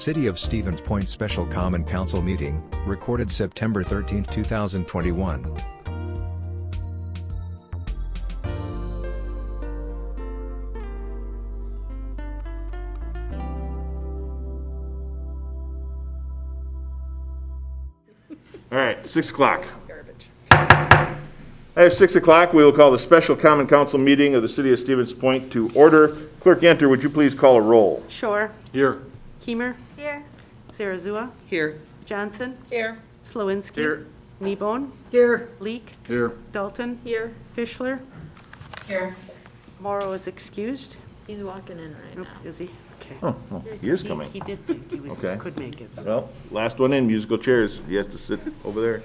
City of Stevens Point Special Common Council meeting, recorded September 13, 2021. All right, 6 o'clock. At 6 o'clock, we will call the Special Common Council meeting of the City of Stevens Point to order. Clerk Yenter, would you please call a roll? Shore. Here. Keemer. Here. Sarazua. Here. Johnson. Here. Slowinski. Here. Kneebone. Here. Leek. Here. Dalton. Here. Fischler. Here. Morrow is excused. He's walking in right Nope, now. is he? Okay. Oh, he is coming. He did think he was, Okay. could make it. Well, last one in, musical chairs. He has to sit over there.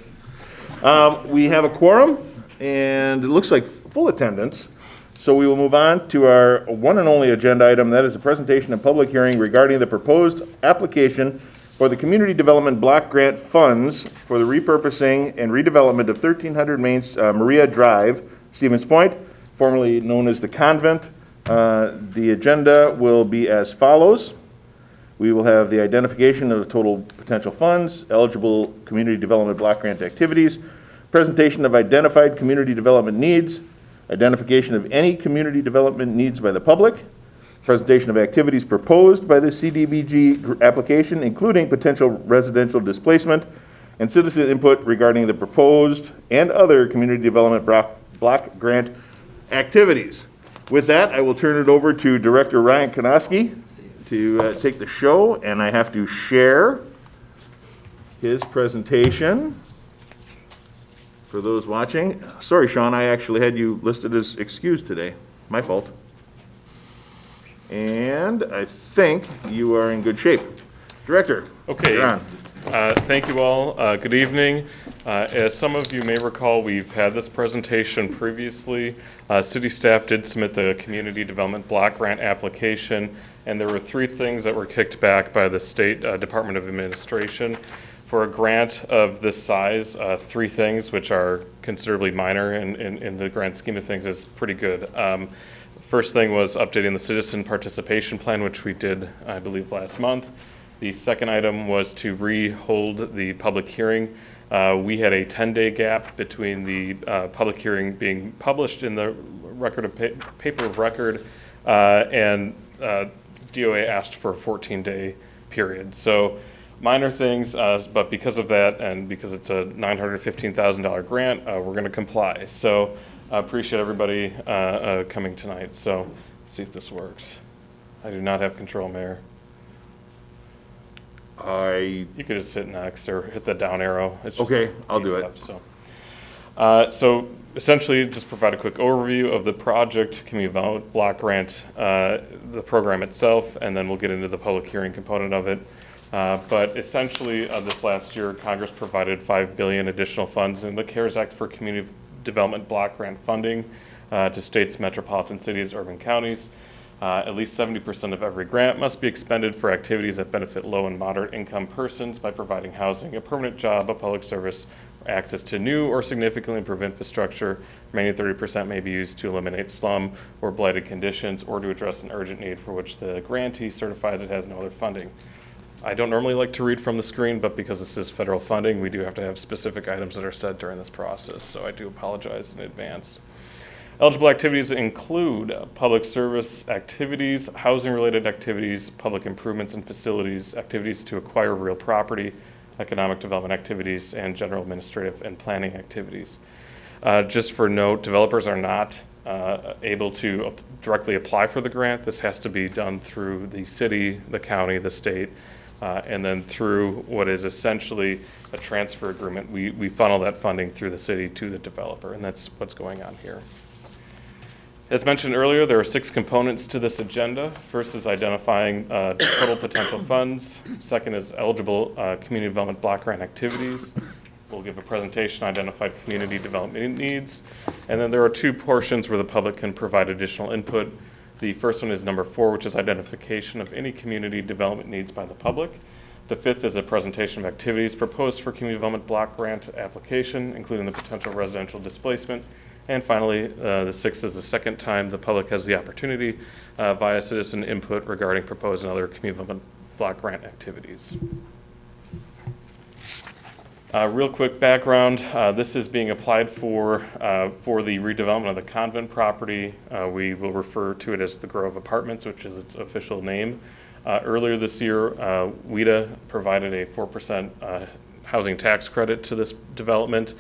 We have a quorum, and it looks like full attendance. So we will move on to our one and only agenda item. That is a presentation and public hearing regarding the proposed application for the Community Development Block Grant Funds for the repurposing and redevelopment of 1300 Maria Drive, Stevens Point, formerly known as the Convent. The agenda will be as follows. We will have the identification of the total potential funds, eligible community development block grant activities, presentation of identified community development needs, identification of any community development needs by the public, presentation of activities proposed by the CDBG application, including potential residential displacement, and citizen input regarding the proposed and other community development block grant activities. With that, I will turn it over to Director Ryan Konoski to take the show, and I have to share his presentation for those watching. Sorry, Sean, I actually had you listed as excused today. My fault. And I think you are in good shape. Director, okay. you're on. Thank you all. Good evening. As some of you may recall, we've had this presentation previously. City staff did submit the Community Development Block Grant application, and there were 3 things that were kicked back by the State Department of Administration. For a grant of this size, 3 things, which are considerably minor in the grand scheme of things, is pretty good. First thing was updating the citizen participation plan, which we did, I believe, last month. The second item was to re-hold the public hearing. We had a 10-day gap between the public hearing being published in the record of paper of record and DOA asked for a 14-day period. So minor things, but because of that and because it's a $915,000 grant, we're going to comply. So I appreciate everybody coming tonight. So let's see if this works. I do not have control, Mayor. You could just hit next or hit the down arrow. It's just Okay, I'll do it. So essentially, just provide a quick overview of the project, Community Development Block Grant, the program itself, and then we'll get into the public hearing component of it. But essentially, this last year, Congress provided $5 billion additional funds in the CARES Act for Community Development Block Grant funding to states, metropolitan cities, urban counties. At least 70% of every grant must be expended for activities that benefit low and moderate income persons by providing housing, a permanent job, a public service, or access to new or significantly improved infrastructure. Remaining 30% may be used to eliminate slum or blighted conditions or to address an urgent need for which the grantee certifies it has no other funding. I don't normally like to read from the screen, but because this is federal funding, we do have to have specific items that are said during this process, so I do apologize in advance. Eligible activities include public service activities, housing-related activities, public improvements and facilities, activities to acquire real property, economic development activities, and general administrative and planning activities. Just for note, developers are not able to directly apply for the grant. This has to be done through the city, the county, the state, and then through what is essentially a transfer agreement. We funnel that funding through the city to the developer, and that's what's going on here. As mentioned earlier, there are 6 components to this agenda. First is identifying total potential funds. Second is eligible community development block grant activities. We'll give a presentation on identified community development needs. And then there are 2 portions where the public can provide additional input. The first one is number 4, which is identification of any community development needs by the public. The 5th is a presentation of activities proposed for community development block grant application, including the potential residential displacement. And finally, the 6th is the second time the public has the opportunity via citizen input regarding proposed and other community development block grant activities. Real quick background, this is being applied for the redevelopment of the convent property. We will refer to it as the Grove Apartments, which is its official name. Earlier this year, WIDA provided a 4% housing tax credit to this development,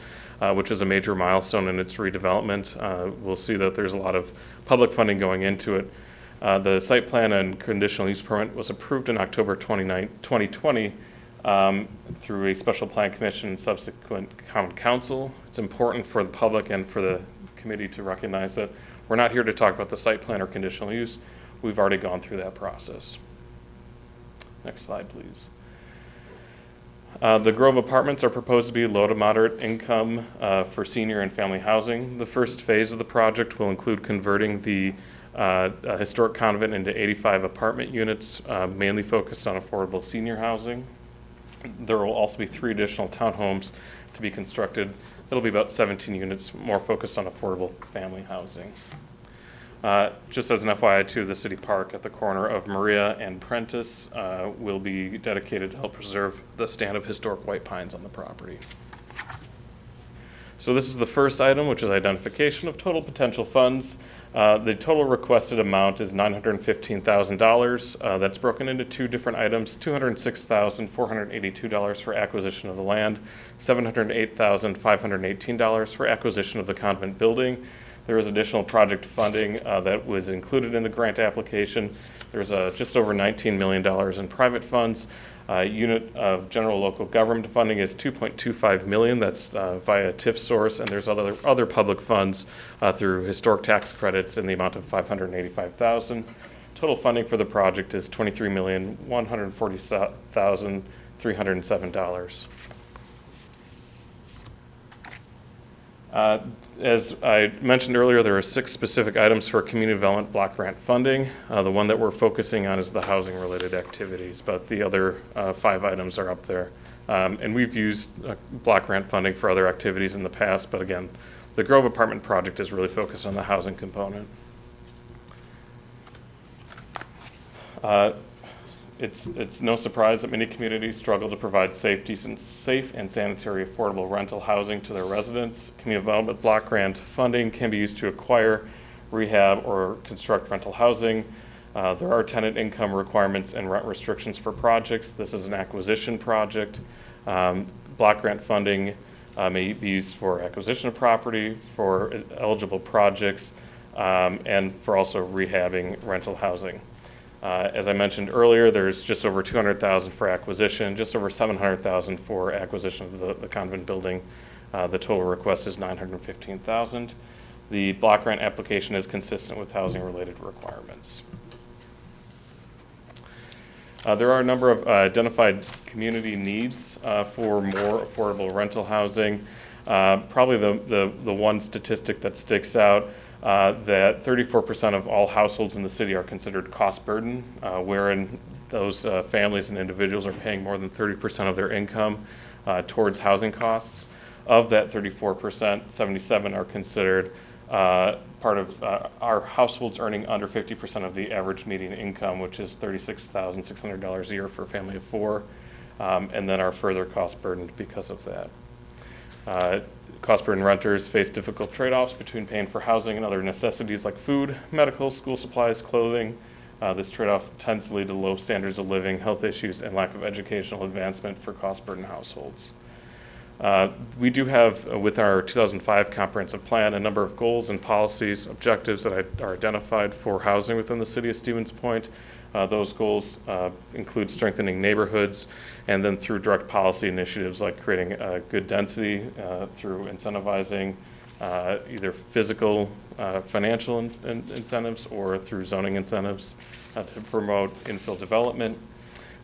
which is a major milestone in its redevelopment. We'll see that there's a lot of public funding going into it. The site plan and conditional use permit was approved in October 2020 through a special plan commission and subsequent common council. It's important for the public and for the committee to recognize that we're not here to talk about the site plan or conditional use. We've already gone through that process. Next slide, please. The Grove Apartments are proposed to be low to moderate income for senior and family housing. The first phase of the project will include converting the historic convent into 85 apartment units, mainly focused on affordable senior housing. There will also be 3 additional townhomes to be constructed. It'll be about 17 units, more focused on affordable family housing. Just as an FYI too, the city park at the corner of Maria and Prentice will be dedicated to help preserve the stand of historic white pines on the property. So this is the first item, which is identification of total potential funds. The total requested amount is $915,000. That's broken into 2 different items: $206,482 for acquisition of the land, $708,518 for acquisition of the convent building. There is additional project funding that was included in the grant application. There's just over $19 million in private funds. Unit of general local government funding is $2.25 million. That's via TIF source, and there's other public funds through historic tax credits in the amount of $585,000. Total funding for the project is $23,140,307. As I mentioned earlier, there are 6 specific items for community development block grant funding. The one that we're focusing on is the housing-related activities, but the other 5 items are up there. And we've used block grant funding for other activities in the past, but again, the Grove Apartment project is really focused on the housing component. It's no surprise that many communities struggle to provide safe and sanitary affordable rental housing to their residents. Community development block grant funding can be used to acquire, rehab, or construct rental housing. There are tenant income requirements and rent restrictions for projects. This is an acquisition project. Block grant funding may be used for acquisition of property, for eligible projects, and for also rehabbing rental housing. As I mentioned earlier, there's just over $200,000 for acquisition, just over $700,000 for acquisition of the convent building. The total request is $915,000. The block grant application is consistent with housing-related requirements. There are a number of identified community needs for more affordable rental housing. Probably the one statistic that sticks out, that 34% of all households in the city are considered cost burden, wherein those families and individuals are paying more than 30% of their income towards housing costs. Of that 34%, 77 are considered part of our households earning under 50% of the average median income, which is $36,600 a year for a family of 4, and then are further cost burdened because of that. Cost burden renters face difficult trade-offs between paying for housing and other necessities like food, medical, school supplies, clothing. This trade-off tends to lead to low standards of living, health issues, and lack of educational advancement for cost burden households. We do have, with our 2005 comprehensive plan, a number of goals and policies, objectives that are identified for housing within the city of Stevens Point. Those goals include strengthening neighborhoods, and then through direct policy initiatives like creating good density through incentivizing either physical, financial incentives or through zoning incentives to promote infill development.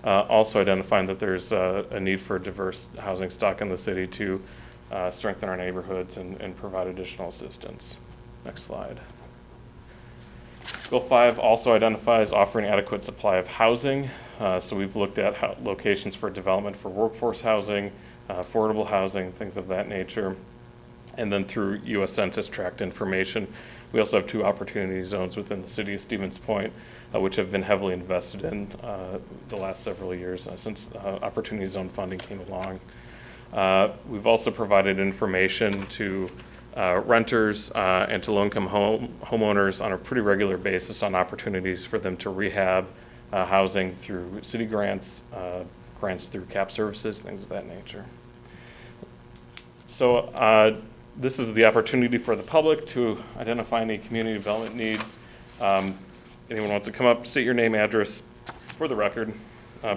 Also identifying that there's a need for diverse housing stock in the city to strengthen our neighborhoods and provide additional assistance. Next slide. Goal 5 also identifies offering adequate supply of housing. So we've looked at locations for development for workforce housing, affordable housing, things of that nature. And then through U.S. Census tract information, we also have 2 opportunity zones within the city of Stevens Point, which have been heavily invested in the last several years since opportunity zone funding came along. We've also provided information to renters and to low-income homeowners on a pretty regular basis on opportunities for them to rehab housing through city grants, grants through CAP services, things of that nature. So this is the opportunity for the public to identify any community development needs. Anyone wants to come up, state your name, address for the record,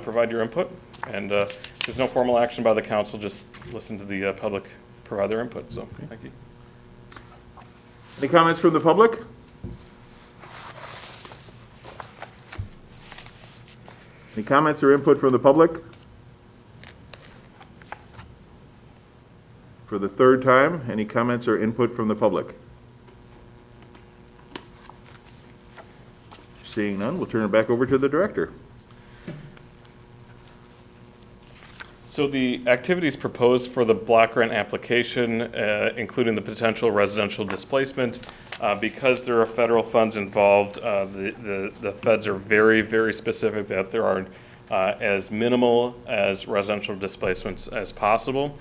provide your input, and there's no formal action by the council, just listen to the public provide their input, so thank you. Any comments from the public? Any comments or input from the public? For the 3rd time, any comments or input from the public? Seeing none, we'll turn it back over to the director. So the activities proposed for the block grant application, including the potential residential displacement, because there are federal funds involved, the feds are very, very specific that there are as minimal as residential displacements as possible.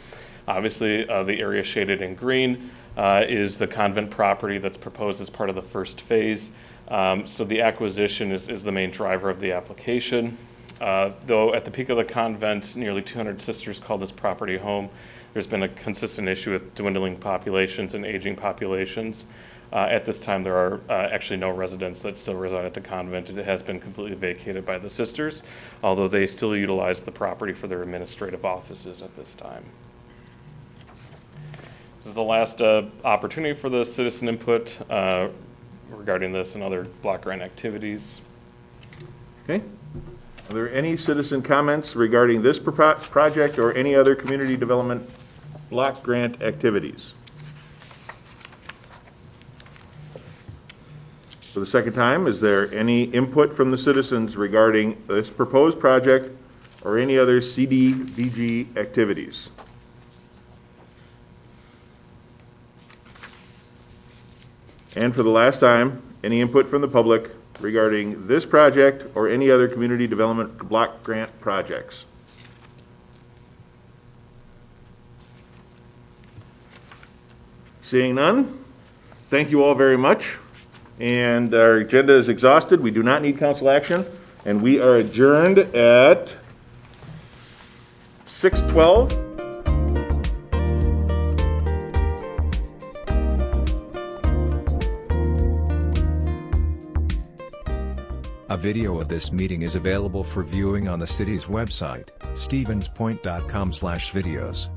Obviously, the area shaded in green is the convent property that's proposed as part of the first phase. So the acquisition is the main driver of the application. Though at the peak of the convent, nearly 200 sisters called this property home. There's been a consistent issue with dwindling populations and aging populations. At this time, there are actually no residents that still reside at the convent. It has been completely vacated by the sisters, although they still utilize the property for their administrative offices at this time. This is the last opportunity for the citizen input regarding this and other block grant activities. Okay. Are there any citizen comments regarding this project or any other community development block grant activities? For the 2nd time, is there any input from the citizens regarding this proposed project or any other CDBG activities? And for the last time, any input from the public regarding this project or any other community development block grant projects? Seeing none, thank you all very much. And our agenda is exhausted. We do not need council action. And we are adjourned at 6:12. A video of this meeting is available for viewing on the city's website, stevenspoint.com/videos.